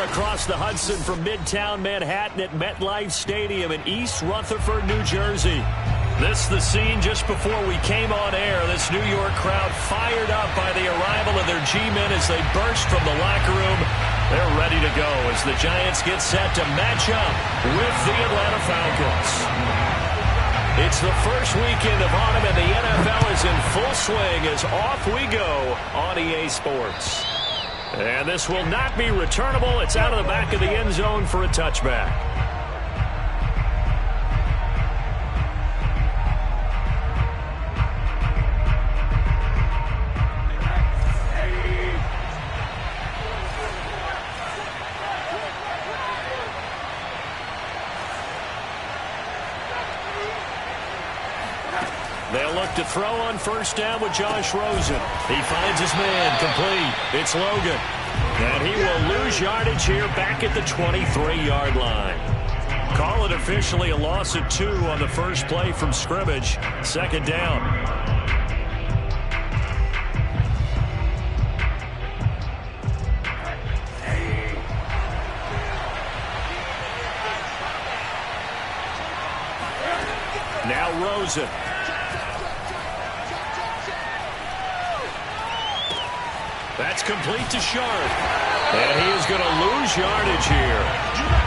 across the Hudson from Midtown Manhattan at MetLife Stadium in East Rutherford, New Jersey. This the scene just before we came on air. This New York crowd fired up by the arrival of their G-men as they burst from the locker room. They're ready to go as the Giants get set to match up with the Atlanta Falcons. It's the first weekend of autumn, and the NFL is in full swing as off we go on EA Sports. And this will not be returnable. It's out of the back of the end zone for a touchback. They'll look to throw on first down with Josh Rosen. He finds his man complete. It's Logan. And he will lose yardage here back at the 23-yard line. Call it officially a loss of 2 on the first play from scrimmage. Second down. Now Rosen. That's complete to Sharp. And he is going to lose yardage here.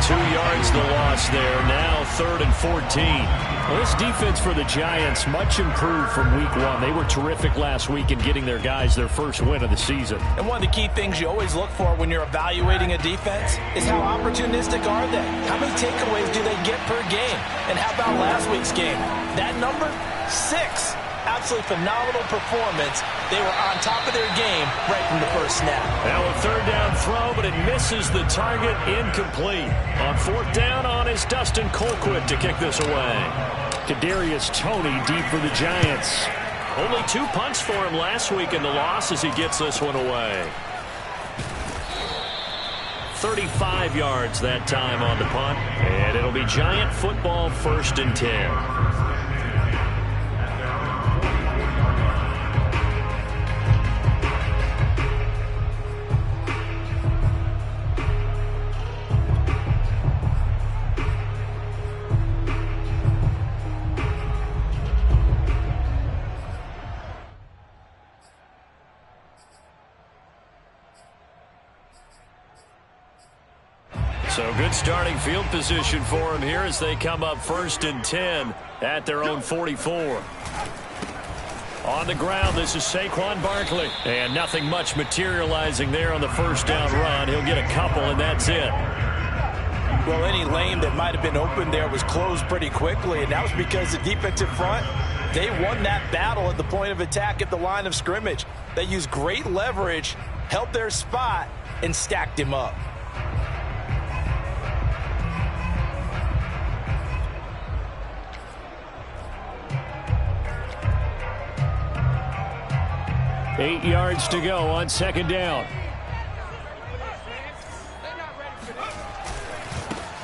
2 yards the loss there. Now 3rd and 14. Well, this defense for the Giants much improved from week 1. They were terrific last week in getting their guys their first win of the season. And one of the key things you always look for when you're evaluating a defense is how opportunistic are they? How many takeaways do they get per game? And how about last week's game? That number? 6. Absolutely phenomenal performance. They were on top of their game right from the first snap. Now a 3rd down throw, but it misses the target. Incomplete. On 4th down on is Dustin Colquitt to kick this away. Kadarius Toney deep for the Giants. Only 2 punts for him last week in the loss as he gets this one away. 35 yards that time on the punt. And it'll be Giant football 1st and 10. So good starting field position for him here as they come up 1st and 10 at their own 44. On the ground, this is Saquon Barkley. And nothing much materializing there on the first down run. He'll get a couple, and that's it. Well, any lane that might have been open there was closed pretty quickly, and that was because the defensive front, they won that battle at the point of attack at the line of scrimmage. They used great leverage, held their spot, and stacked him up. Eight yards to go on 2nd down.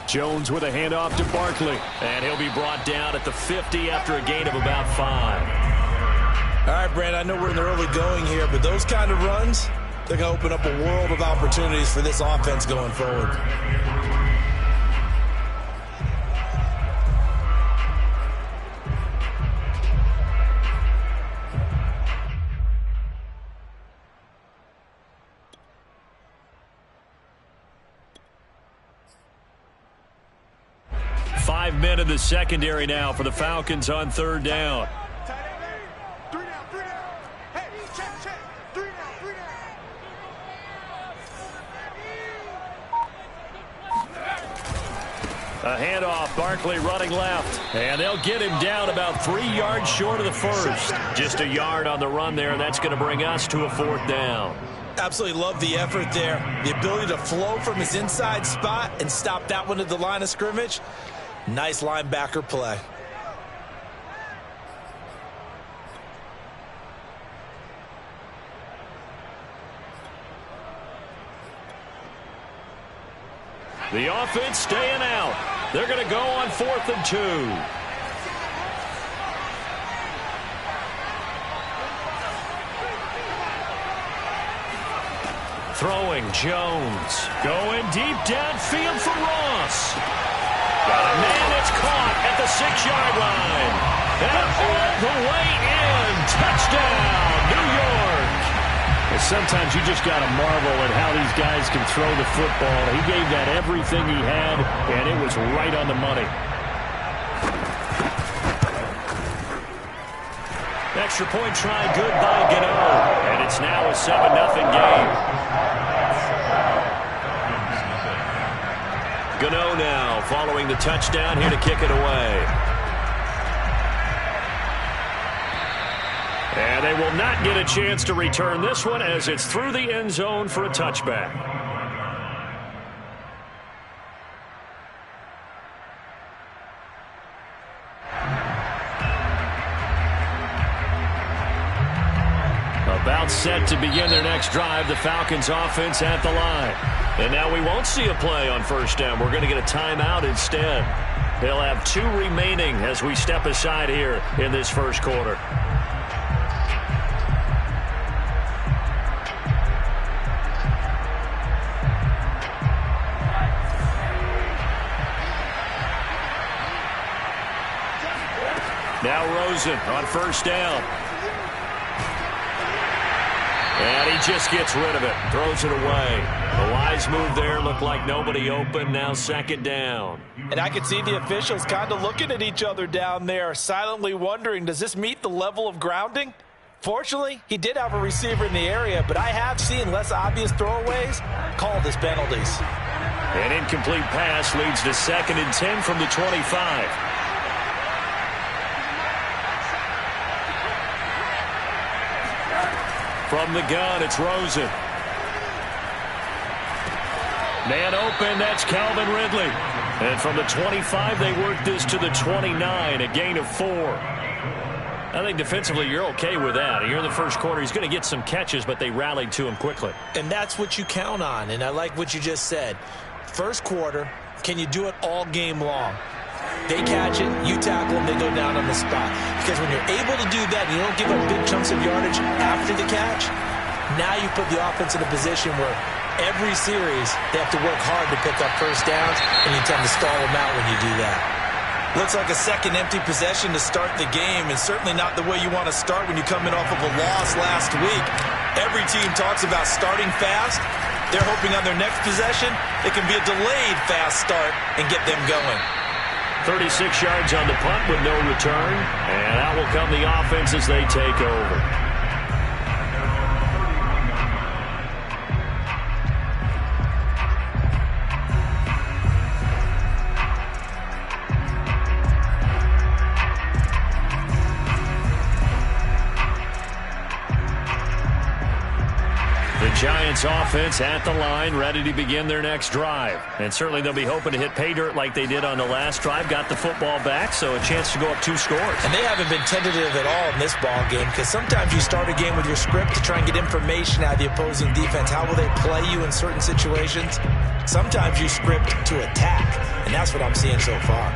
Jones with a handoff to Barkley. And he'll be brought down at the 50 after a gain of about 5. All right, Brand, I know we're in the early going here, but those kind of runs, they're going to open up a world of opportunities for this offense going forward. Five men in the secondary now for the Falcons on 3rd down. A handoff, Barkley running left. And they'll get him down about 3 yards short of the first. Just a yard on the run there, and that's going to bring us to a 4th down. Absolutely love the effort there. The ability to flow from his inside spot and stop that one at the line of scrimmage. Nice linebacker play. The offense staying out. They're going to go on 4th and 2. Throwing, Jones. Going deep downfield for Ross. Got a man that's caught at the 6-yard line. And all the way in. Touchdown, New York. And sometimes you just got to marvel at how these guys can throw the football. He gave that everything he had, and it was right on the money. Extra point try good by Gano. And it's now a 7-0 game. Gano now following the touchdown here to kick it away. And they will not get a chance to return this one as it's through the end zone for a touchback. About set to begin their next drive, the Falcons offense at the line. And now we won't see a play on first down. We're going to get a timeout instead. They'll have 2 remaining as we step aside here in this first quarter. Now Rosen on first down. And he just gets rid of it. Throws it away. A wise move there. Looked like nobody open. Now second down. And I could see the officials kind of looking at each other down there, silently wondering, does this meet the level of grounding? Fortunately, he did have a receiver in the area, but I have seen less obvious throwaways called as penalties. An incomplete pass leads to 2nd and 10 from the 25. From the gun, it's Rosen. Man open, that's Calvin Ridley. And from the 25, they work this to the 29, a gain of 4. I think defensively you're okay with that. You're in the first quarter. He's going to get some catches, but they rallied to him quickly. And that's what you count on, and I like what you just said. First quarter, can you do it all game long? They catch it, you tackle them, they go down on the spot. Because when you're able to do that, and you don't give up big chunks of yardage after the catch, now you put the offense in a position where every series they have to work hard to pick up first downs, and you tend to stall them out when you do that. Looks like a second empty possession to start the game, and certainly not the way you want to start when you're coming off of a loss last week. Every team talks about starting fast. They're hoping on their next possession it can be a delayed fast start and get them going. 36 yards on the punt with no return. And out will come the offense as they take over. Giants offense at the line, ready to begin their next drive. And certainly they'll be hoping to hit pay dirt like they did on the last drive. Got the football back, so a chance to go up 2 scores. And they haven't been tentative at all in this ball game, because sometimes you start a game with your script to try and get information out of the opposing defense. How will they play you in certain situations? Sometimes you script to attack, and that's what I'm seeing so far.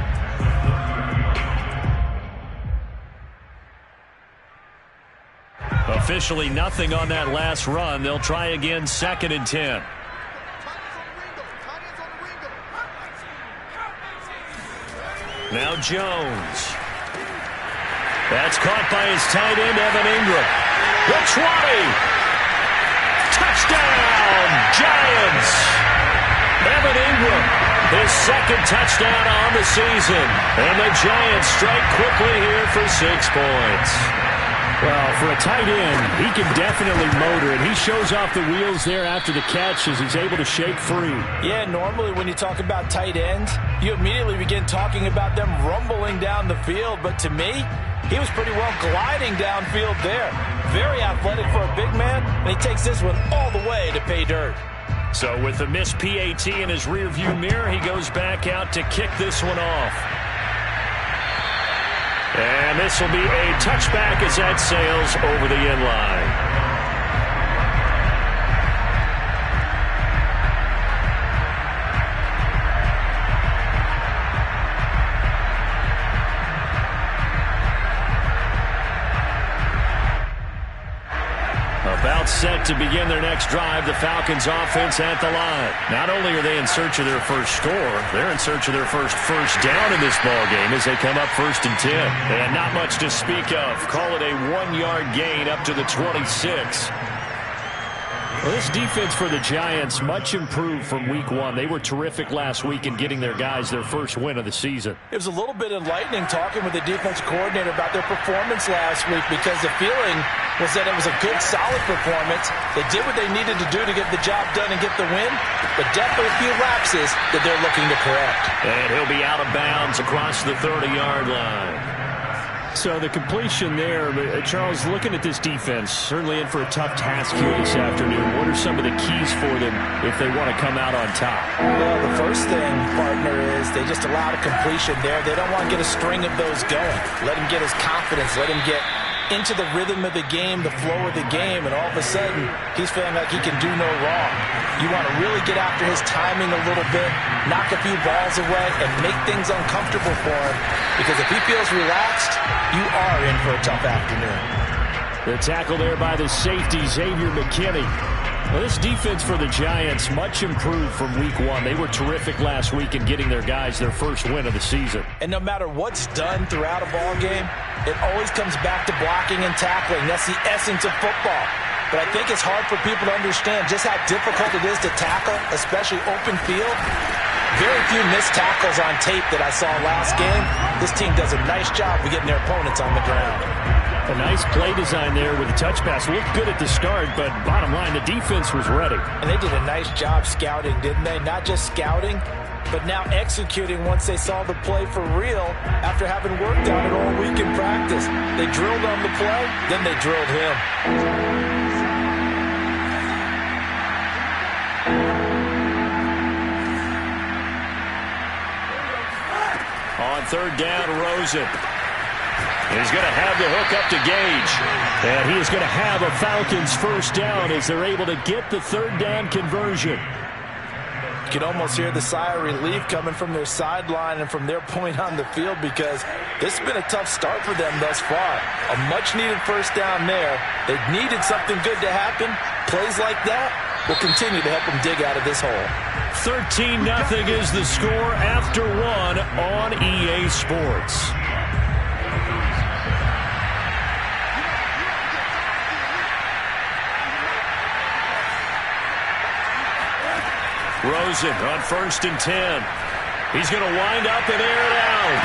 Officially nothing on that last run. They'll try again, 2nd and 10. Now Jones. That's caught by his tight end, Evan Ingram. The 20. Touchdown, Giants. Evan Ingram, his 2nd touchdown on the season. And the Giants strike quickly here for 6 points. Well, for a tight end, he can definitely motor, and he shows off the wheels there after the catch as he's able to shake free. Yeah, normally when you talk about tight ends, you immediately begin talking about them rumbling down the field. But to me, he was pretty well gliding downfield there. Very athletic for a big man, and he takes this one all the way to pay dirt. So with the missed PAT in his rearview mirror, he goes back out to kick this one off. And this will be a touchback as that sails over the end line. A About set to begin their next drive, the Falcons offense at the line. Not only are they in search of their first score, they're in search of their first down in this ball game as they come up 1st and 10. And not much to speak of. Call it a 1-yard gain up to the 26. Well, this defense for the Giants much improved from week 1. They were terrific last week in getting their guys their first win of the season. It was a little bit enlightening talking with the defensive coordinator about their performance last week because the feeling was that it was a good, solid performance. They did what they needed to do to get the job done and get the win, but definitely a few lapses that they're looking to correct. And he'll be out of bounds across the 30-yard line. So the completion there, Charles, looking at this defense, certainly in for a tough task here this afternoon. What are some of the keys for them if they want to come out on top? Well, the first thing, partner, is they just allowed a completion there. They don't want to get a string of those going. Let him get his confidence. Let him get into the rhythm of the game, the flow of the game, and all of a sudden, he's feeling like he can do no wrong. You want to really get after his timing a little bit, knock a few balls away, and make things uncomfortable for him, because if he feels relaxed, you are in for a tough afternoon. The tackle there by the safety, Xavier McKinney. Well, this defense for the Giants much improved from week 1. They were terrific last week in getting their guys their first win of the season. And no matter what's done throughout a ball game, it always comes back to blocking and tackling. That's the essence of football. But I think it's hard for people to understand just how difficult it is to tackle, especially open field. Very few missed tackles on tape that I saw last game. This team does a nice job of getting their opponents on the ground. A nice play design there with a touch pass. Looked good at the start, but bottom line, the defense was ready. And they did a nice job scouting, didn't they? Not just scouting, but now executing once they saw the play for real after having worked on it all week in practice. They drilled on the play, then they drilled him. On 3rd down, Rosen. He's going to have the hook up to Gage. And he is going to have a Falcons first down as they're able to get the 3rd down conversion. You can almost hear the sigh of relief coming from their sideline and from their point on the field, because this has been a tough start for them thus far. A much-needed first down there. They needed something good to happen. Plays like that will continue to help them dig out of this hole. 13-0 is the score after 1 on EA Sports. Rosen on 1st and 10. He's going to wind up and air it out.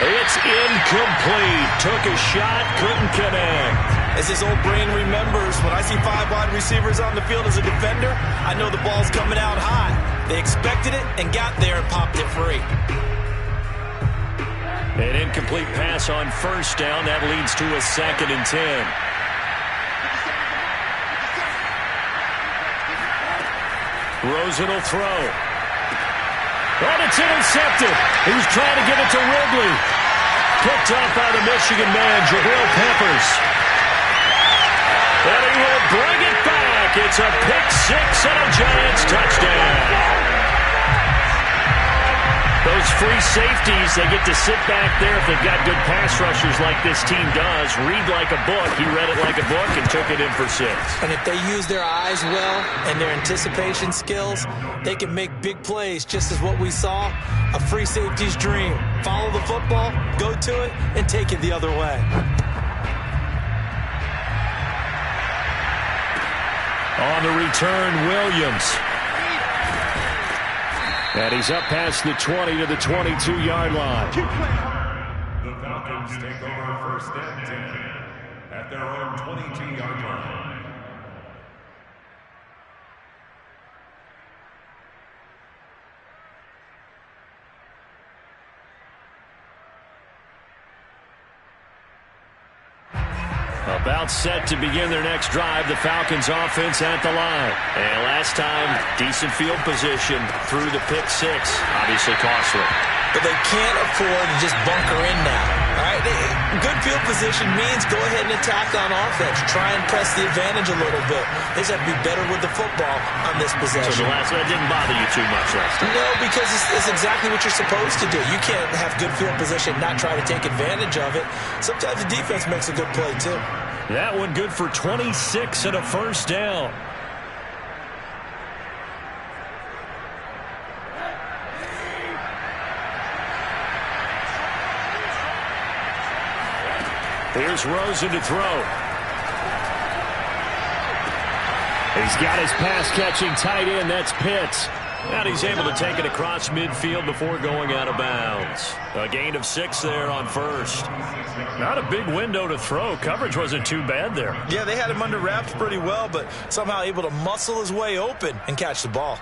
It's incomplete. Took a shot, couldn't connect. As his old brain remembers, when I see 5 wide receivers on the field as a defender, I know the ball's coming out high. They expected it and got there and popped it free. An incomplete pass on 1st down. That leads to a 2nd and 10. Rosen will throw. And it's intercepted. He was trying to get it to Ridley. Picked up by the Michigan man, Jabril Peppers. And he will bring it back. It's a pick 6 and a Giants touchdown. Those free safeties, they get to sit back there if they've got good pass rushers like this team does. Read like a book. He read it like a book and took it in for 6. And if they use their eyes well and their anticipation skills, they can make big plays, just as what we saw. A free safety's dream. Follow the football, go to it, and take it the other way. On the return, Williams. And he's up past the 20 to the 22-yard line. The Falcons take over 1st and 10 at their own 22-yard line. About set to begin their next drive, the Falcons offense at the line. And last time, decent field position through the pick 6. Obviously costly. But they can't afford to just bunker in now. All right, good field position means go ahead and attack on offense. Try and press the advantage a little bit. They just have to be better with the football on this possession. So that didn't bother you too much last time? No, because it's exactly what you're supposed to do. You can't have good field position, not try to take advantage of it. Sometimes the defense makes a good play, too. That one good for 26 and a first down. Here's Rosen to throw. He's got his pass-catching tight end. That's Pitts. And he's able to take it across midfield before going out of bounds. A gain of 6 there on first. Not a big window to throw. Coverage wasn't too bad there. Yeah, they had him under wraps pretty well, but somehow able to muscle his way open and catch the ball.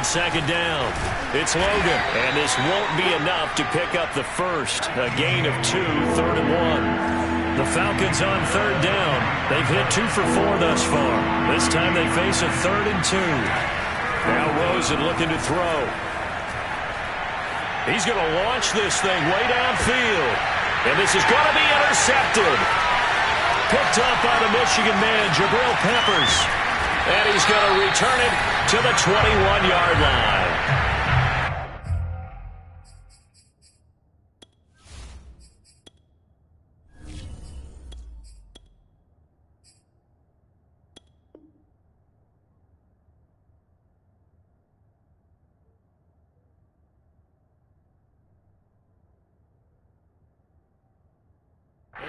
Second down. It's Logan. And this won't be enough to pick up the first. A gain of 2, 3rd and 1. The Falcons on 3rd down. They've hit 2 for 4 thus far. This time they face a 3rd and 2. Now Rosen looking to throw. He's going to launch this thing way downfield. And this is going to be intercepted. Picked up by the Michigan man, Jabril Peppers. And he's going to return it to the 21-yard line.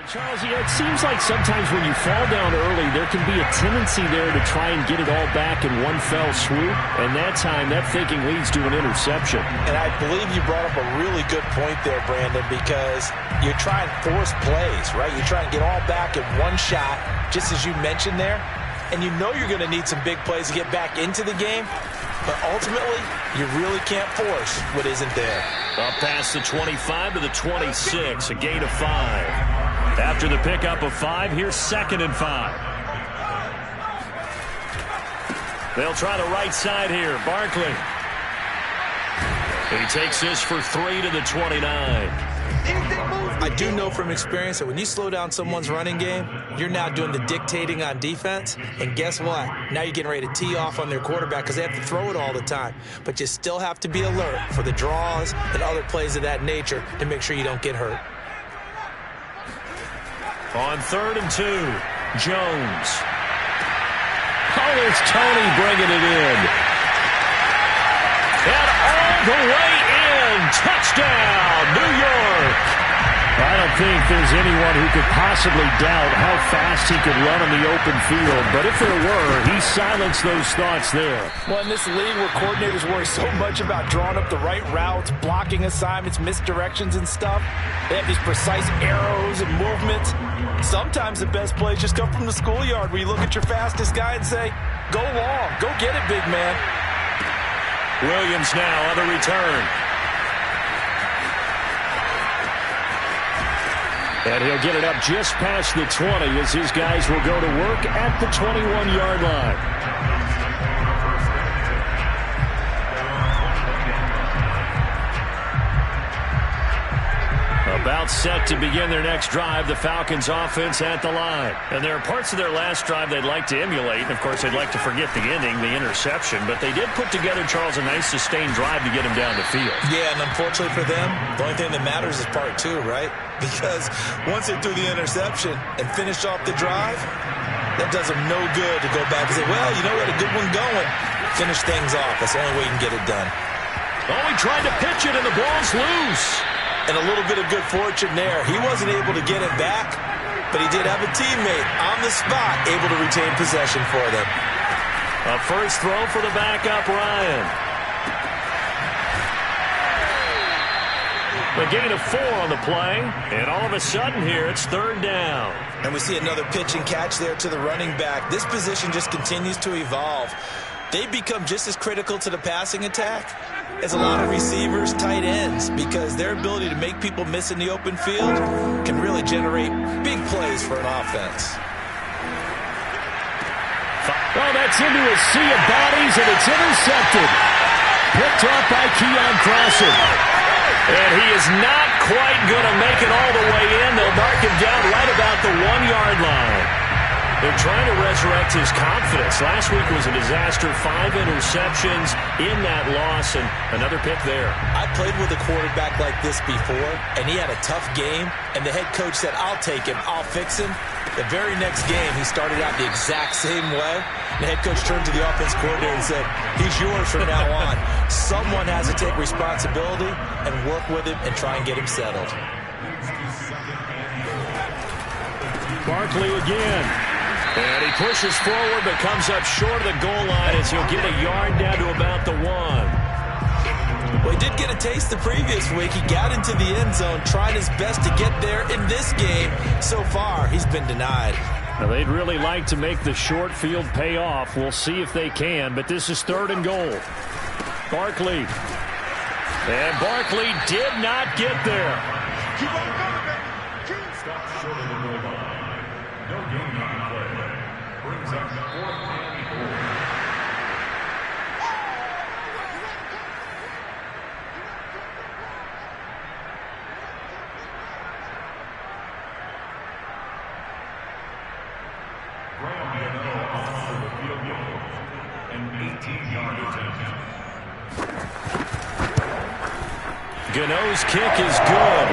Charles, it seems like sometimes when you fall down early, there can be a tendency there to try and get it all back in one fell swoop. And that time, that thinking leads to an interception. And I believe you brought up a really good point there, Brandon, because you're trying to force plays, right? You're trying to get all back in one shot, just as you mentioned there. And you know you're going to need some big plays to get back into the game. But ultimately, you really can't force what isn't there. Up past the 25 to the 26, a gain of 5. After the pickup of 5, here's 2nd and 5. They'll try the right side here. Barkley. He takes this for 3 to the 29. I do know from experience that when you slow down someone's running game, you're now doing the dictating on defense. And guess what? Now you're getting ready to tee off on their quarterback because they have to throw it all the time. But you still have to be alert for the draws and other plays of that nature to make sure you don't get hurt. On 3rd and 2, Jones. Oh, there's Tony bringing it in. And all the way in. Touchdown, New York. I don't think there's anyone who could possibly doubt how fast he could run in the open field. But if there were, he silenced those thoughts there. Well, in this league where coordinators worry so much about drawing up the right routes, blocking assignments, misdirections and stuff, they have these precise arrows and movements. Sometimes the best plays just come from the schoolyard where you look at your fastest guy and say, go long, go get it, big man. Williams now on the return. And he'll get it up just past the 20 as his guys will go to work at the 21-yard line. About set to begin their next drive, the Falcons offense at the line. And there are parts of their last drive they'd like to emulate. And, of course, they'd like to forget the ending, the interception. But they did put together, Charles, a nice sustained drive to get him down the field. Yeah, and unfortunately for them, the only thing that matters is part 2, right? Because once they threw the interception and finished off the drive, that does them no good to go back and say, well, you know, we had a good one going. Finish things off. That's the only way you can get it done. Oh, he tried to pitch it, and the ball's loose. And a little bit of good fortune there. He wasn't able to get it back, but he did have a teammate on the spot able to retain possession for them. A first throw for the backup, Ryan. A gain of 4 on the play, and all of a sudden here it's 3rd down. And we see another pitch and catch there to the running back. This position just continues to evolve. They become just as critical to the passing attack as a lot of receivers, tight ends, because their ability to make people miss in the open field can really generate big plays for an offense. Well, that's into a sea of bodies, and it's intercepted. Picked off by Keon Crossen. And he is not quite going to make it all the way in. They'll mark him down right about the 1-yard line. They're trying to resurrect his confidence. Last week was a disaster. 5 interceptions in that loss, and another pick there. I played with a quarterback like this before, and he had a tough game, and the head coach said, I'll take him, I'll fix him. The very next game, he started out the exact same way. The head coach turned to the offense coordinator and said, he's yours from now on. Someone has to take responsibility and work with him and try and get him settled. Barkley again. And he pushes forward but comes up short of the goal line as he'll get a yard down to about the 1. Well, he did get a taste the previous week. He got into the end zone trying his best to get there in this game. So far, he's been denied. Now, they'd really like to make the short field pay off. We'll see if they can, but this is 3rd and goal. Barkley. And Barkley did not get there. Keep on going, baby. Stop short of the goal line. No gain on the play. Brings up 4th and 4. Gano's kick is good,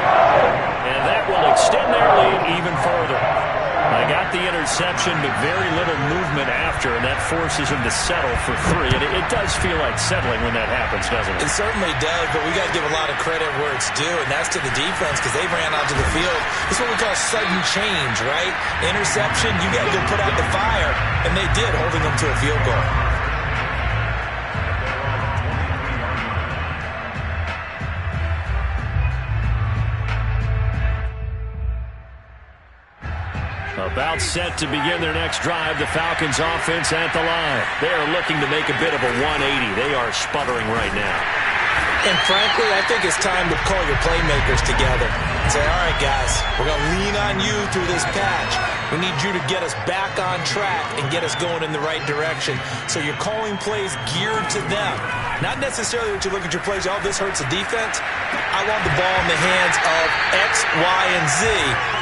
and that will extend their lead even further. They got the interception, but very little movement after, and that forces him to settle for 3. And it does feel like settling when that happens, doesn't it? It certainly does, but we got to give a lot of credit where it's due, and that's to the defense because they ran onto the field. It's what we call sudden change, right? Interception, you got to go put out the fire, and they did, holding them to a field goal. About set to begin their next drive, the Falcons offense at the line. They are looking to make a bit of a 180. They are sputtering right now. And frankly, I think it's time to call your playmakers together and say, all right, guys, we're going to lean on you through this patch. We need you to get us back on track and get us going in the right direction. So you're calling plays geared to them. Not necessarily that you look at your plays, oh, this hurts the defense. I want the ball in the hands of X, Y, and Z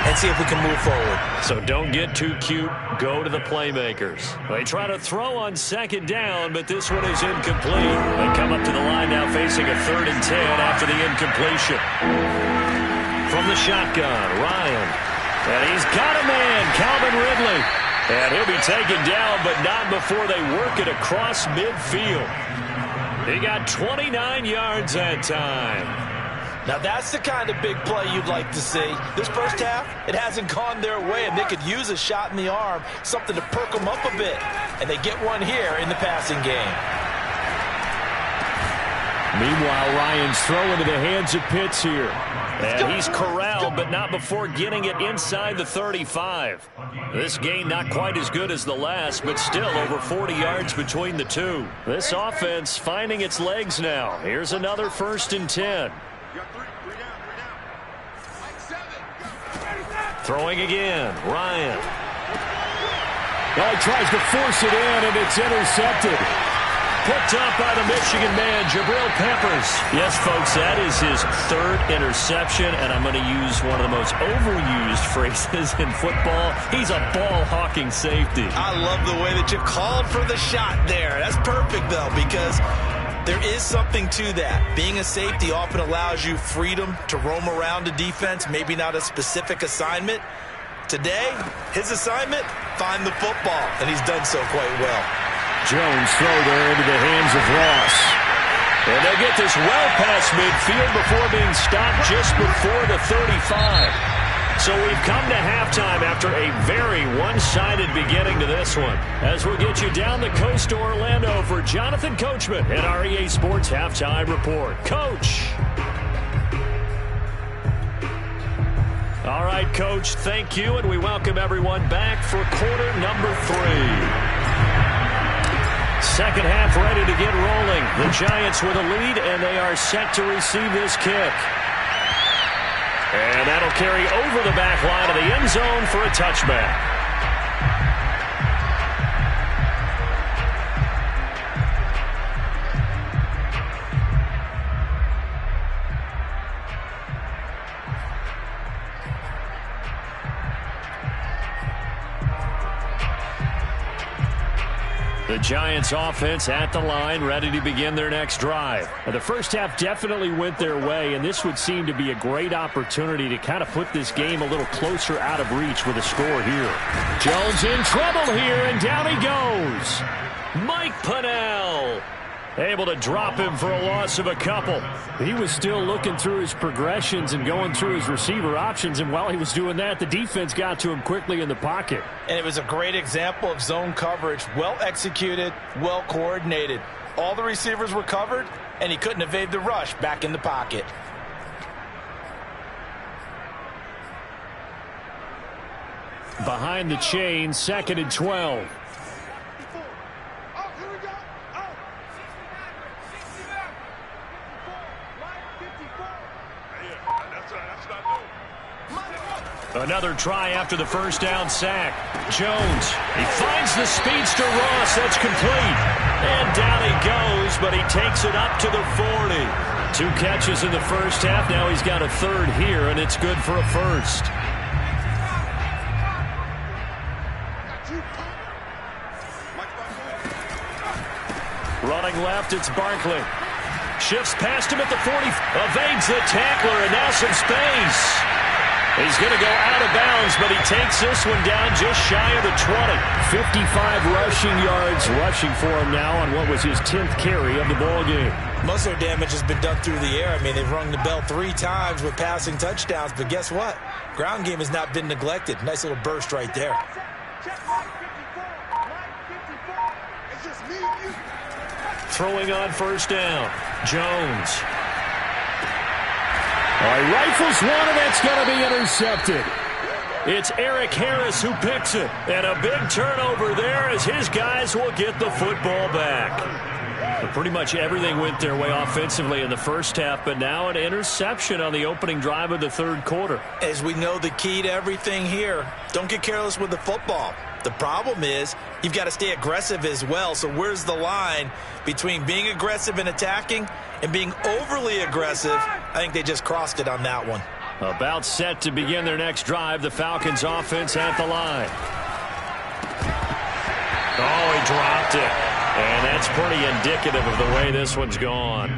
and see if we can move forward. So don't get too cute. Go to the playmakers. They try to throw on 2nd down, but this one is incomplete. They come up to the line now facing a 3rd and 10 after the incompletion. From the shotgun, Ryan. And he's got a man, Calvin Ridley. And he'll be taken down, but not before they work it across midfield. He got 29 yards that time. Now that's the kind of big play you'd like to see. This first half, it hasn't gone their way, and they could use a shot in the arm, something to perk them up a bit. And they get one here in the passing game. Meanwhile, Ryan's throw into the hands of Pitts here. And he's corralled, but not before getting it inside the 35. This gain not quite as good as the last, but still over 40 yards between the two. This offense finding its legs now. Here's another 1st and 10. Throwing again, Ryan. Oh, he tries to force it in, and it's intercepted. Picked up by the Michigan man, Jabril Peppers. Yes, folks, that is his 3rd interception, and I'm going to use one of the most overused phrases in football. He's a ball-hawking safety. I love the way that you called for the shot there. That's perfect, though, because there is something to that. Being a safety often allows you freedom to roam around a defense, maybe not a specific assignment. Today, his assignment, find the football, and he's done so quite well. Jones throw there into the hands of Ross. And they get this well past midfield before being stopped just before the 35. So we've come to halftime after a very one-sided beginning to this one. As we'll get you down the coast to Orlando for Jonathan Coachman at our EA Sports Halftime Report. Coach. All right, Coach, thank you, and we welcome everyone back for quarter number 3. Second half ready to get rolling. The Giants with a lead, and they are set to receive this kick. And that'll carry over the back line of the end zone for a touchback. The Giants offense at the line, ready to begin their next drive. Now, the first half definitely went their way, and this would seem to be a great opportunity to kind of put this game a little closer out of reach with a score here. Jones in trouble here, and down he goes. Mike Pennell able to drop him for a loss of a couple. He was still looking through his progressions and going through his receiver options, and while he was doing that, the defense got to him quickly in the pocket. And it was a great example of zone coverage. Well executed, well coordinated. All the receivers were covered, and he couldn't evade the rush back in the pocket. Behind the chain, 2nd and 12. Another try after the first down sack. Jones, he finds the speedster Ross. That's complete. And down he goes, but he takes it up to the 40. 2 catches in the first half. Now he's got a third here, and it's good for a first. Running left, it's Barkley. Shifts past him at the 40. Evades the tackler, and now some space. He's going to go out of bounds, but he takes this one down just shy of the 20. 55 rushing yards rushing for him now on what was his 10th carry of the ball game. Most of their damage has been done through the air. I mean, they've rung the bell 3 times with passing touchdowns, but guess what? Ground game has not been neglected. Nice little burst right there. Throwing on first down. Jones. Rifles one, and that's going to be intercepted. It's Eric Harris who picks it. And a big turnover there as his guys will get the football back. But pretty much everything went their way offensively in the first half, but now an interception on the opening drive of the third quarter. As we know, the key to everything here, don't get careless with the football. The problem is you've got to stay aggressive as well. So where's the line between being aggressive and attacking and being overly aggressive? I think they just crossed it on that one. About set to begin their next drive, the Falcons offense at the line. Oh, he dropped it. And that's pretty indicative of the way this one's gone.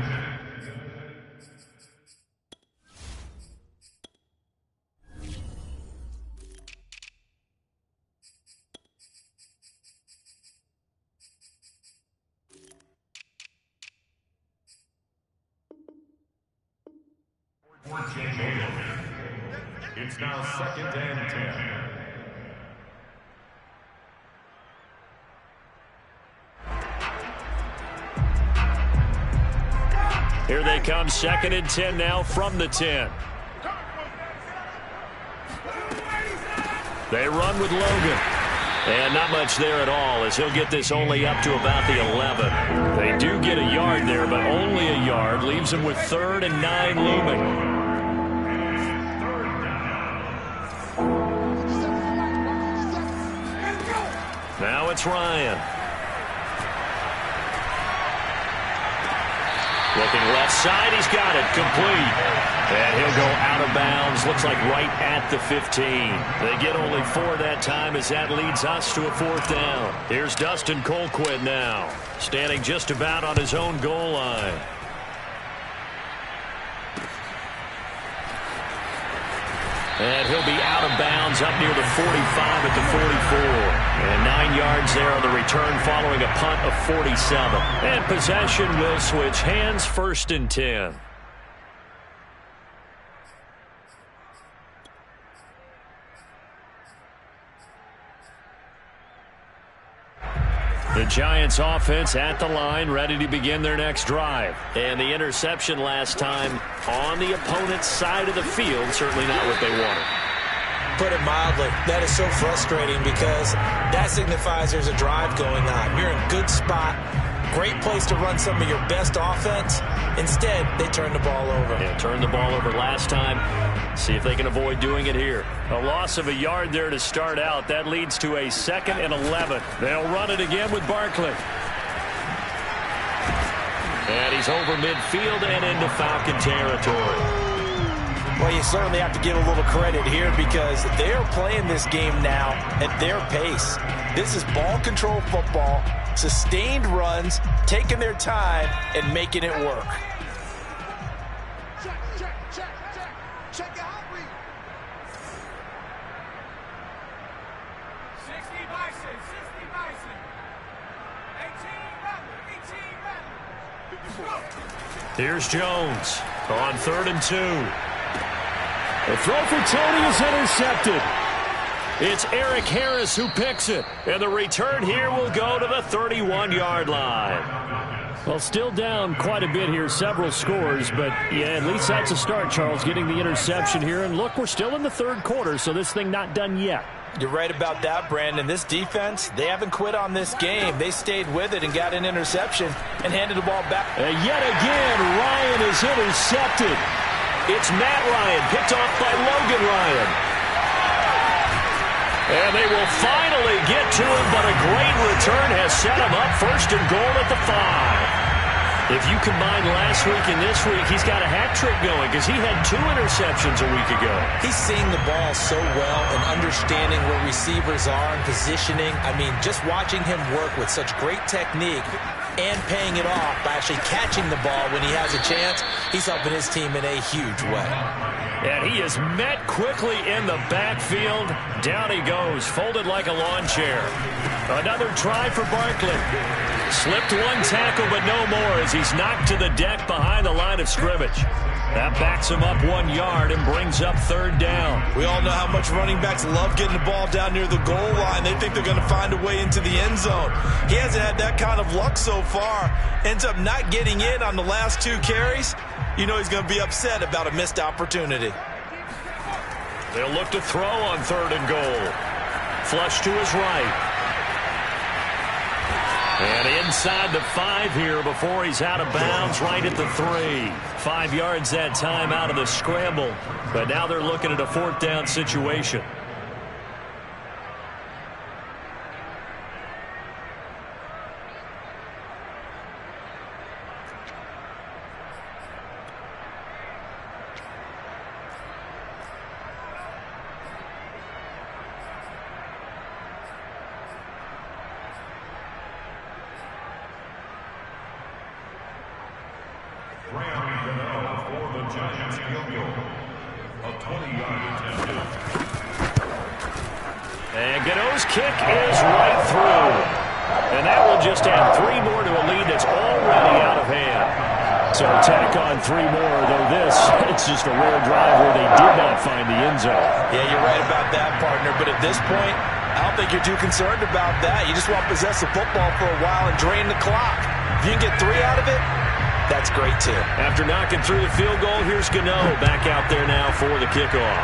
It's now 2nd and 10. Here they come, 2nd and 10 now from the 10. They run with Logan. And not much there at all as he'll get this only up to about the 11. They do get a yard there, but only a yard. Leaves them with 3rd and 9 looming. Now it's Ryan. Looking left side, he's got it, complete. And he'll go out of bounds, looks like right at the 15. They get only 4 that time as that leads us to a 4th down. Here's Dustin Colquitt now, standing just about on his own goal line. And he'll be out of bounds up near the 45 at the 44. And 9 yards there on the return following a punt of 47. And possession will switch hands, 1st and 10. The Giants offense at the line, ready to begin their next drive. And the interception last time on the opponent's side of the field, certainly not what they wanted. Put it mildly, that is so frustrating because that signifies there's a drive going on. You're in a good spot, great place to run some of your best offense. Instead, they turn the ball over. Yeah, turned the ball over last time. See if they can avoid doing it here. A loss of a yard there to start out. That leads to a 2nd and 11. They'll run it again with Barkley. And he's over midfield and into Falcon territory. Well, you certainly have to give a little credit here because they are playing this game now at their pace. This is ball control football. sustained runs, taking their time, and making it work. Check your hot read. 60 Bison, 60 Bison. 18 run. Here's Jones on 3rd and 2. The throw for Tony is intercepted. It's Eric Harris who picks it. And the return here will go to the 31-yard line. Well, still down quite a bit here, several scores. But, yeah, at least that's a start, Charles, getting the interception here. And, look, we're still in the third quarter, so this thing not done yet. You're right about that, Brandon. This defense, they haven't quit on this game. They stayed with it and got an interception and handed the ball back. Yet again, Ryan is intercepted. It's Matt Ryan, picked off by Logan Ryan. And they will finally get to him, but a great return has set him up 1st and goal at the 5. If you combine last week and this week, he's got a hat trick going because he had 2 interceptions a week ago. He's seeing the ball so well and understanding where receivers are and positioning. I mean, just watching him work with such great technique and paying it off by actually catching the ball when he has a chance, he's helping his team in a huge way. And he is met quickly in the backfield. Down he goes, folded like a lawn chair. Another try for Barkley. Slipped one tackle, but no more as he's knocked to the deck behind the line of scrimmage. That backs him up 1 yard and brings up 3rd down. We all know how much running backs love getting the ball down near the goal line. They think they're going to find a way into the end zone. He hasn't had that kind of luck so far. Ends up not getting in on the last 2 carries. You know he's going to be upset about a missed opportunity. They'll look to throw on 3rd and goal. Flush to his right. And inside the 5 here before he's out of bounds, right at the 3. 5 yards that time out of the scramble. But now they're looking at a 4th down situation. And Gano's kick is right through. And that will just add 3 more to a lead that's already out of hand. So tack on 3 more, though this, it's just a rare drive where they did not find the end zone. Yeah, you're right about that, partner. But at this point, I don't think you're too concerned about that. You just want to possess the football for a while and drain the clock. If you can get 3 out of it, that's great, too. After knocking through the field goal, here's Gano back out there now for the kickoff.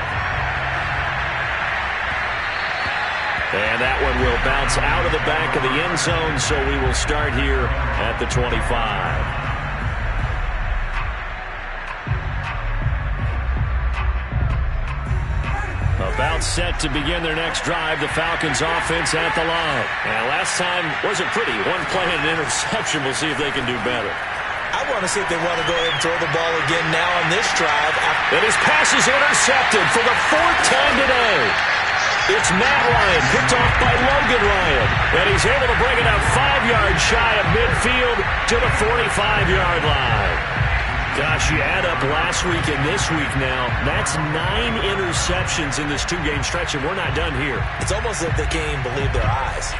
And that one will bounce out of the back of the end zone, so we will start here at the 25. About set to begin their next drive, the Falcons offense at the line. And last time wasn't pretty. 1 play and an interception. We'll see if they can do better. I want to see if they want to go ahead and throw the ball again now on this drive. And his pass is intercepted for the 4th time today. It's Matt Ryan, picked off by Logan Ryan. And he's able to bring it up 5 yards shy of midfield to the 45-yard line. Gosh, you add up last week and this week now, that's 9 interceptions in this 2-game stretch, and we're not done here. It's almost as if they can't even believe their eyes.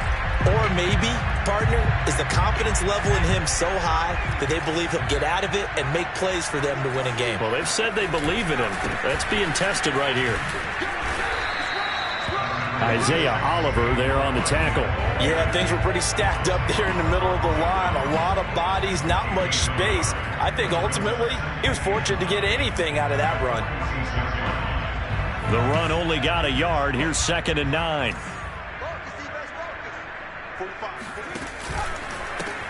Or maybe, partner, is the confidence level in him so high that they believe he'll get out of it and make plays for them to win a game. Well, they've said they believe in him. That's being tested right here. Isaiah Oliver there on the tackle. Yeah, things were pretty stacked up there in the middle of the line. A lot of bodies, not much space. I think ultimately he was fortunate to get anything out of that run. The run only got a yard. Here's 2nd and 9.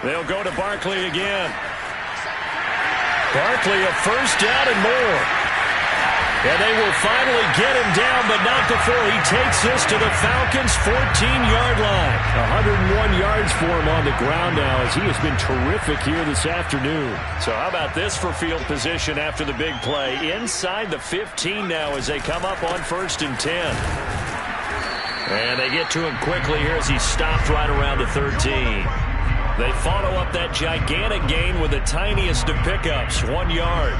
They'll go to Barkley again. Barkley a 1st down and more. And they will finally get him down, but not before he takes this to the Falcons' 14-yard line. 101 yards for him on the ground now as he has been terrific here this afternoon. So how about this for field position after the big play? Inside the 15 now as they come up on 1st and 10. And they get to him quickly here as he stopped right around the 13. They follow up that gigantic gain with the tiniest of pickups, 1 yard.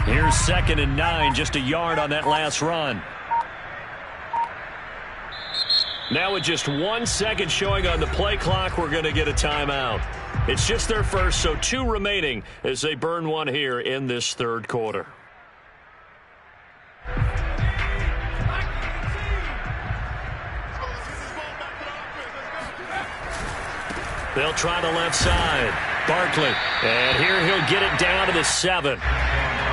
Here's 2nd and 9, just a yard on that last run. Now with just 1 second showing on the play clock, we're going to get a timeout. It's just their first, so 2 remaining as they burn one here in this third quarter. They'll try the left side. Barkley, and here he'll get it down to the 7.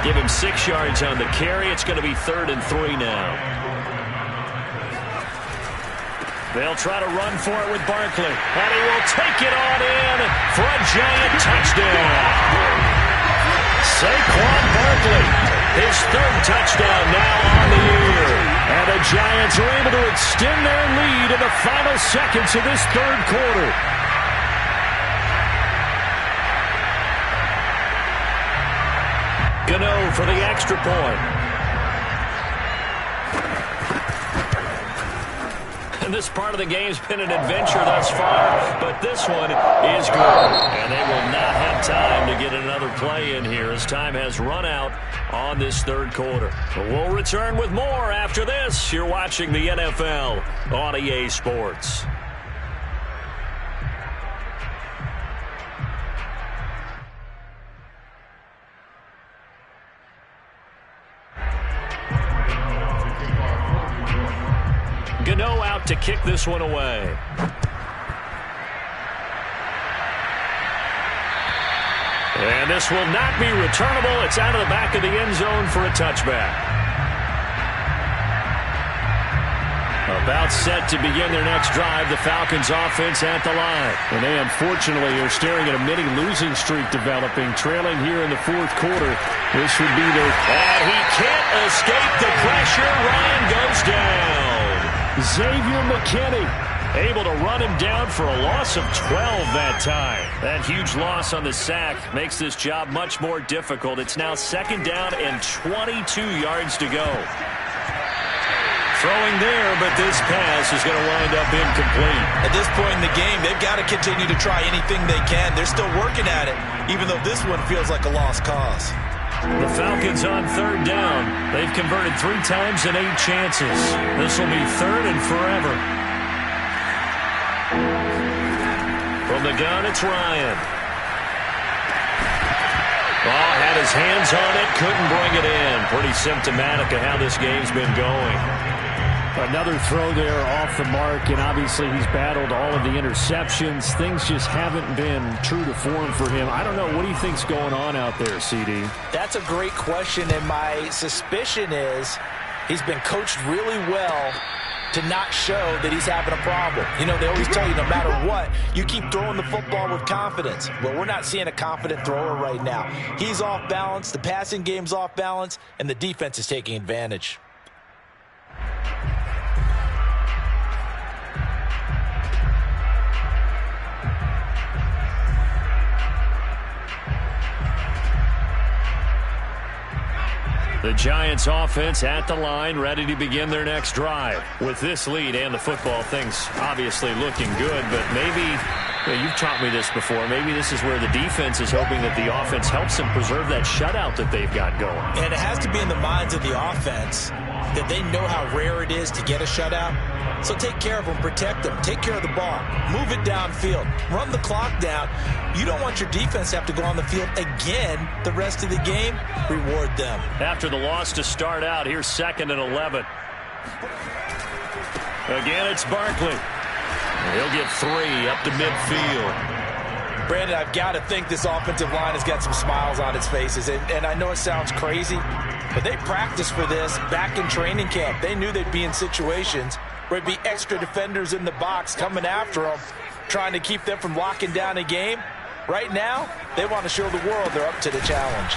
Give him 6 yards on the carry. It's going to be 3rd and 3 now. They'll try to run for it with Barkley, and he will take it on in for a giant touchdown. Saquon Barkley, his 3rd touchdown now on the year. And the Giants are able to extend their lead in the final seconds of this third quarter. Gano for the extra point. And this part of the game's been an adventure thus far, but this one is good. And they will not have time to get another play in here as time has run out on this third quarter. We'll return with more after this. You're watching the NFL on EA Sports. Gano out to kick this one away. And this will not be returnable. It's out of the back of the end zone for a touchback. About set to begin their next drive, the Falcons offense at the line. And they unfortunately are staring at a mini losing streak developing, trailing here in the fourth quarter. This would be their... And he can't escape the pressure. Ryan goes down. Xavier McKinney able to run him down for a loss of 12 that time. That huge loss on the sack makes this job much more difficult. It's now 2nd down and 22 yards to go. Throwing there, but this pass is going to wind up incomplete. At this point in the game, they've got to continue to try anything they can. They're still working at it, even though this one feels like a lost cause. The Falcons on 3rd down. They've converted 3 times in 8 chances. This will be 3rd and forever. From the gun, it's Ryan. Oh, had his hands on it, couldn't bring it in. Pretty symptomatic of how this game's been going. Another throw there off the mark, and obviously he's battled all of the interceptions. Things just haven't been true to form for him. I don't know. What do you think's going on out there, CD? That's a great question, and my suspicion is he's been coached really well to not show that he's having a problem. You know, they always tell you no matter what, you keep throwing the football with confidence. Well, we're not seeing a confident thrower right now. He's off balance, the passing game's off balance, and the defense is taking advantage. The Giants offense at the line, ready to begin their next drive. With this lead and the football, things obviously looking good, but maybe, you've taught me this before, maybe this is where the defense is hoping that the offense helps them preserve that shutout that they've got going. And it has to be in the minds of the offense that they know how rare it is to get a shutout. So take care of them, protect them, take care of the ball, move it downfield, run the clock down. You don't want your defense to have to go on the field again the rest of the game. Reward them. After the loss to start out, here's 2nd and 11. Again, it's Barkley. He'll get 3 up to midfield. Brandon, I've got to think this offensive line has got some smiles on its faces. And I know it sounds crazy, but they practiced for this back in training camp. They knew they'd be in situations where there'd be extra defenders in the box coming after them, trying to keep them from locking down a game. Right now, they want to show the world they're up to the challenge.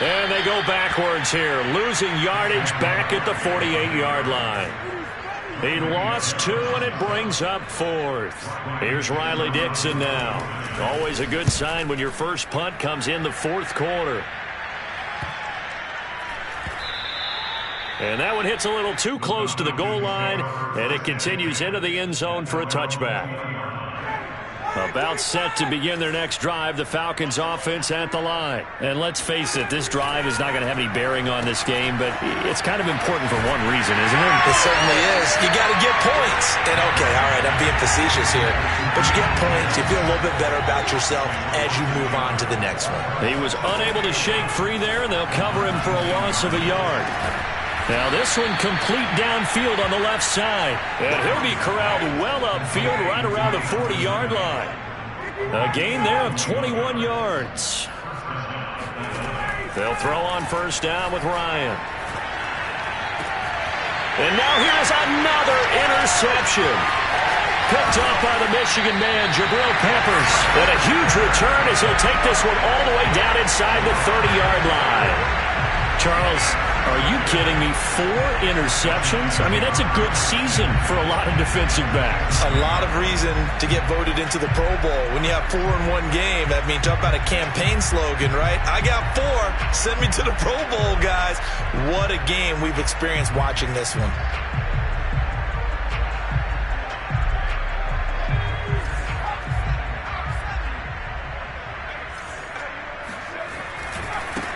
And they go backwards here, losing yardage back at the 48-yard line. He lost 2, and it brings up 4th. Here's Riley Dixon now. Always a good sign when your first punt comes in the 4th quarter. And that one hits a little too close to the goal line, and it continues into the end zone for a touchback. About set to begin their next drive, the Falcons offense at the line. And let's face it, this drive is not going to have any bearing on this game, but it's kind of important for one reason, isn't it? It certainly is. You got to get points. And okay, all right, I'm being facetious here, but you get points, you feel a little bit better about yourself as you move on to the next one. He was unable to shake free there, and they'll cover him for a loss of a yard. Now this one complete downfield on the left side. And he'll be corralled well upfield right around the 40-yard line. A gain there of 21 yards. They'll throw on first down with Ryan. And now here's another interception. Picked up by the Michigan man, Jabril Peppers. And a huge return as he'll take this one all the way down inside the 30-yard line. Charles, are you kidding me? 4 interceptions? I mean, that's a good season for a lot of defensive backs. A lot of reason to get voted into the Pro Bowl. When you have 4 in one game, I mean, talk about a campaign slogan, right? I got 4. Send me to the Pro Bowl, guys. What a game we've experienced watching this one.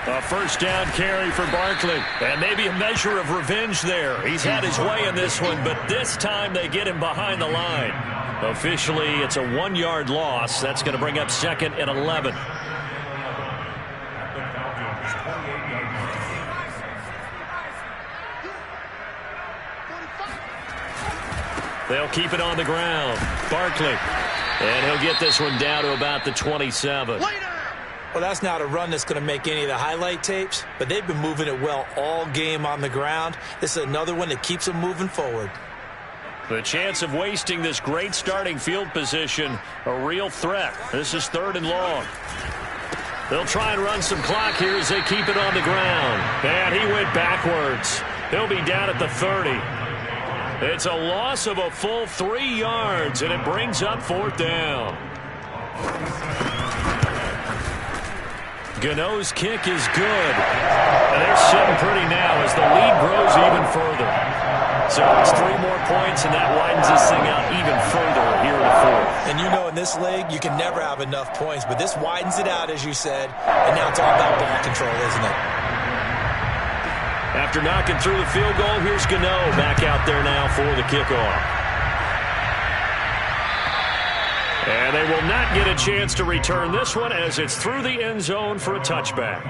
A first down carry for Barkley. And maybe a measure of revenge there. He's had his way in this one, but this time they get him behind the line. Officially, it's a 1-yard loss. That's going to bring up 2nd and 11. They'll keep it on the ground. Barkley. And he'll get this one down to about the 27. Well, that's not a run that's going to make any of the highlight tapes, but they've been moving it well all game on the ground. This is another one that keeps them moving forward. The chance of wasting this great starting field position, a real threat. This is 3rd and long. They'll try and run some clock here as they keep it on the ground. And he went backwards. He'll be down at the 30. It's a loss of a full 3 yards, and it brings up 4th down. Gano's kick is good. And they're sitting pretty now as the lead grows even further. So it's 3 more points, and that widens this thing out even further here in the 4th. And you know in this league, you can never have enough points, but this widens it out, as you said, and now it's all about ball control, isn't it? After knocking through the field goal, here's Gano back out there now for the kickoff. And they will not get a chance to return this one as it's through the end zone for a touchback.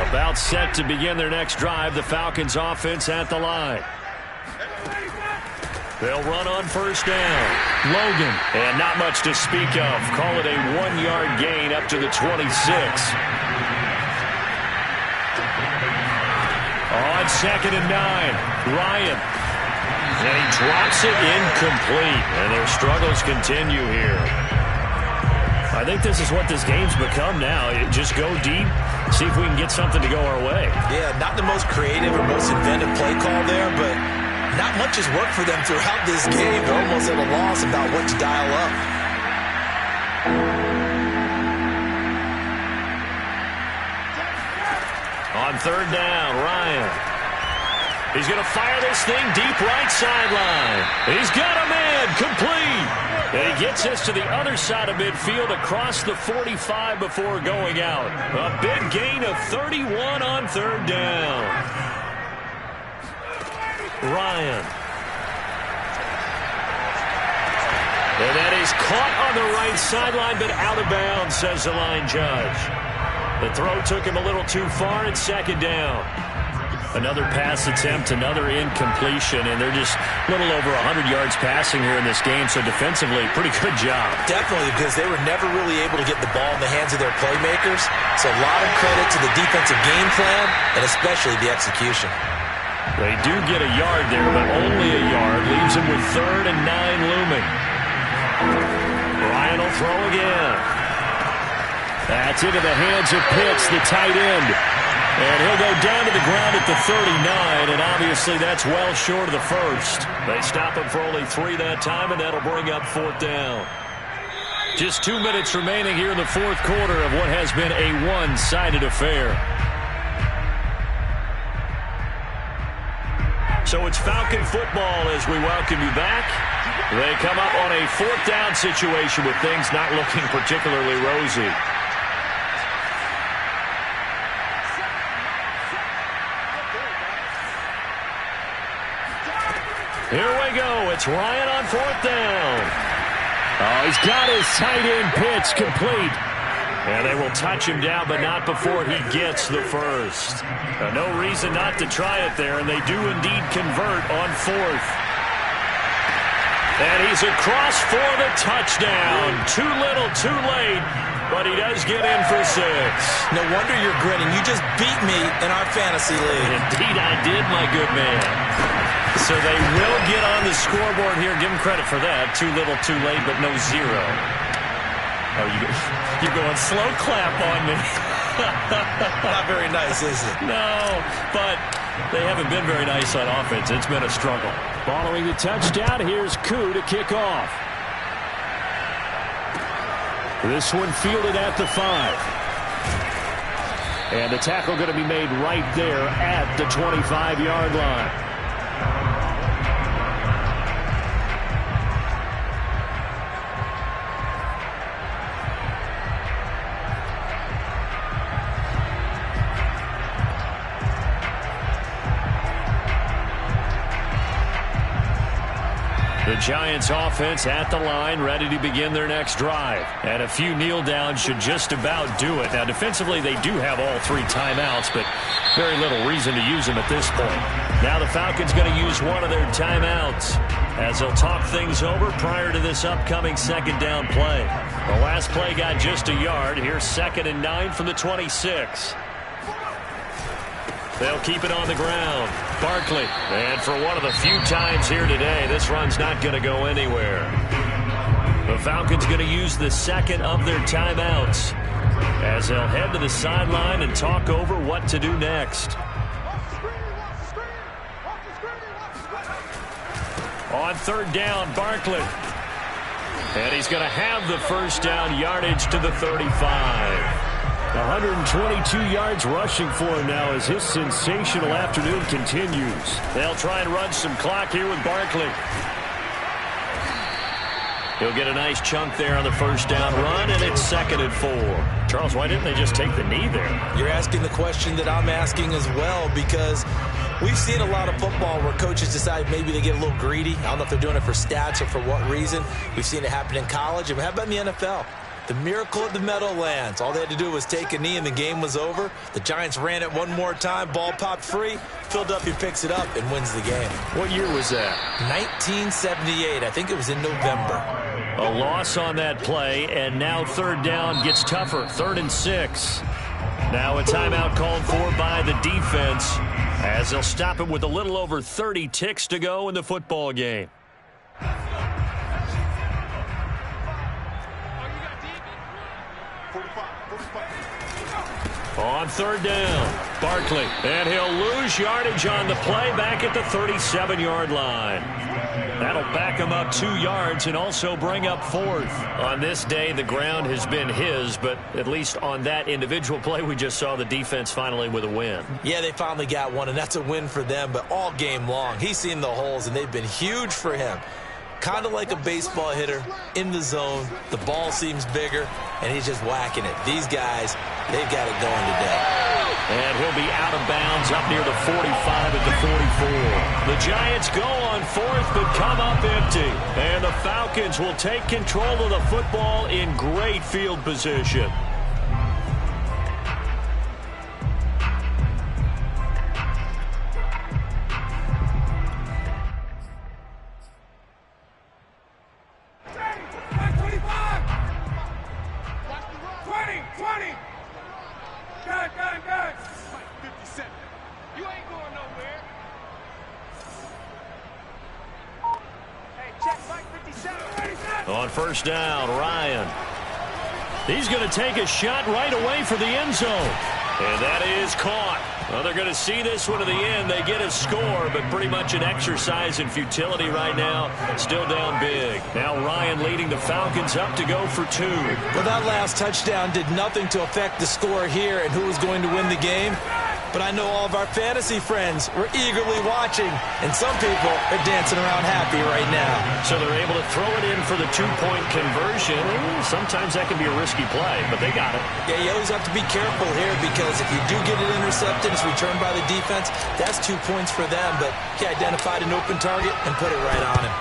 About set to begin their next drive, the Falcons offense at the line. They'll run on first down. Logan. And not much to speak of. Call it a 1-yard gain up to the 26. On 2nd and 9, Ryan. And he drops it incomplete. And their struggles continue here. I think this is what this game's become now. Just go deep, see if we can get something to go our way. Yeah, not the most creative or most inventive play call there, but not much has worked for them throughout this game. They're almost at a loss about what to dial up. On 3rd down, Ryan. He's going to fire this thing deep right sideline. He's got a man, complete. And he gets this to the other side of midfield across the 45 before going out. A big gain of 31 on 3rd down. Ryan. And that is caught on the right sideline, but out of bounds, says the line judge. The throw took him a little too far at 2nd down. Another pass attempt, another incompletion, and they're just a little over 100 yards passing here in this game, so defensively, pretty good job. Definitely, because they were never really able to get the ball in the hands of their playmakers, so a lot of credit to the defensive game plan, and especially the execution. They do get a yard there, but only a yard. Leaves him with 3rd and 9 looming. Ryan will throw again. That's into the hands of Pitts, the tight end. And he'll go down to the ground at the 39, and obviously that's well short of the first. They stop him for only 3 that time, and that'll bring up 4th down. Just 2 minutes remaining here in the 4th quarter of what has been a one-sided affair. So it's Falcon football as we welcome you back. They come up on a 4th down situation with things not looking particularly rosy. Here we go. It's Ryan on 4th down. Oh, he's got his tight end Pitts complete. And they will touch him down, but not before he gets the first. No reason not to try it there, and they do indeed convert on 4th. And he's across for the touchdown. Too little, too late, but he does get in for 6. No wonder you're grinning. You just beat me in our fantasy league. Indeed I did, my good man. So they will get on the scoreboard here. Give them credit for that. Too little, too late, but no 0. Oh, you're going slow clap on me. Not very nice, is it? No, but they haven't been very nice on offense. It's been a struggle. Following the touchdown, here's Koo to kick off. This one fielded at the 5. And the tackle going to be made right there at the 25-yard line. The Giants offense at the line, ready to begin their next drive. And a few kneel downs should just about do it. Now, defensively, they do have all 3 timeouts, but very little reason to use them at this point. Now the Falcons going to use one of their timeouts as they'll talk things over prior to this upcoming 2nd down play. The last play got just a yard. Here's 2nd and 9 from the 26. They'll keep it on the ground. Barkley. And for one of the few times here today, this run's not going to go anywhere. The Falcons going to use the 2nd of their timeouts as they'll head to the sideline and talk over what to do next. On 3rd down, Barkley. And he's going to have the first down, yardage to the 35. 122 yards rushing for him now as his sensational afternoon continues. They'll try and run some clock here with Barkley. He'll get a nice chunk there on the first down run, and it's 2nd and 4. Charles, why didn't they just take the knee there? You're asking the question that I'm asking as well, because we've seen a lot of football where coaches decide maybe they get a little greedy. I don't know if they're doing it for stats or for what reason. We've seen it happen in college. And how about in the NFL? The miracle at the Meadowlands. All they had to do was take a knee and the game was over. The Giants ran it one more time. Ball popped free. Philadelphia picks it up and wins the game. What year was that? 1978. I think it was in November. A loss on that play, and now 3rd down gets tougher. 3rd and 6. Now a timeout called for by the defense as they'll stop it with a little over 30 ticks to go in the football game. On 3rd down, Barkley, and he'll lose yardage on the play back at the 37-yard line. That'll back him up 2 yards and also bring up 4th. On this day, the ground has been his, but at least on that individual play, we just saw the defense finally with a win. Yeah, they finally got one, and that's a win for them, but all game long, he's seen the holes, and they've been huge for him. Kind of like a baseball hitter in the zone. The ball seems bigger, and he's just whacking it. These guys, they've got it going today. And he'll be out of bounds up near the 45 at the 44. The Giants go on 4th, but come up empty. And the Falcons will take control of the football in great field position. Check, Mike 57. On first down, Ryan. He's going to take a shot right away for the end zone. And that is caught. Well, they're going to see this one to the end. They get a score, but pretty much an exercise in futility right now. Still down big. Now Ryan leading the Falcons up to go for 2. Well, that last touchdown did nothing to affect the score here and who was going to win the game. But I know all of our fantasy friends were eagerly watching, and some people are dancing around happy right now. So they're able to throw it in for the 2-point conversion. Sometimes that can be a risky play, but they got it. Yeah, you always have to be careful here because if you do get it intercepted, it's returned by the defense, that's 2 points for them. But he identified an open target and put it right on him.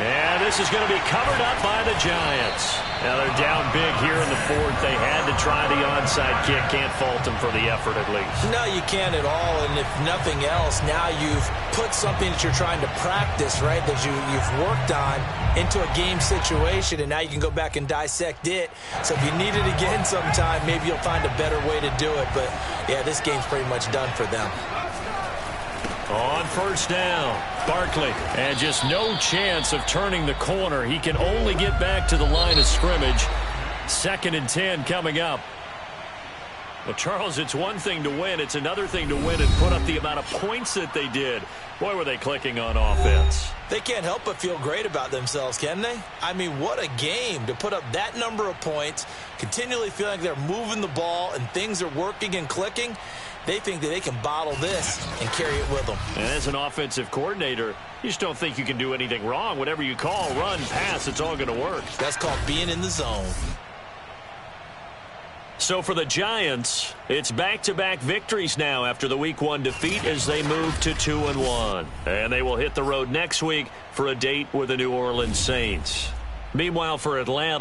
And this is going to be covered up by the Giants. Now they're down big here in the 4th. They had to try the onside kick. Can't fault them for the effort at least. No, you can't at all. And if nothing else, now you've put something that you're trying to practice, right, that you've worked on into a game situation, and now you can go back and dissect it. So if you need it again sometime, maybe you'll find a better way to do it. But, yeah, this game's pretty much done for them. On first down, Barkley. And just no chance of turning the corner. He can only get back to the line of scrimmage. 2nd and 10 coming up. Well, Charles, it's one thing to win. It's another thing to win and put up the amount of points that they did. Boy, were they clicking on offense. They can't help but feel great about themselves, can they? I mean, what a game to put up that number of points, continually feeling like they're moving the ball and things are working and clicking. They think that they can bottle this and carry it with them. And as an offensive coordinator, you just don't think you can do anything wrong. Whatever you call, run, pass, it's all going to work. That's called being in the zone. So for the Giants, it's back-to-back victories now after the Week 1 defeat as they move to 2-1. And they will hit the road next week for a date with the New Orleans Saints. Meanwhile, for Atlanta,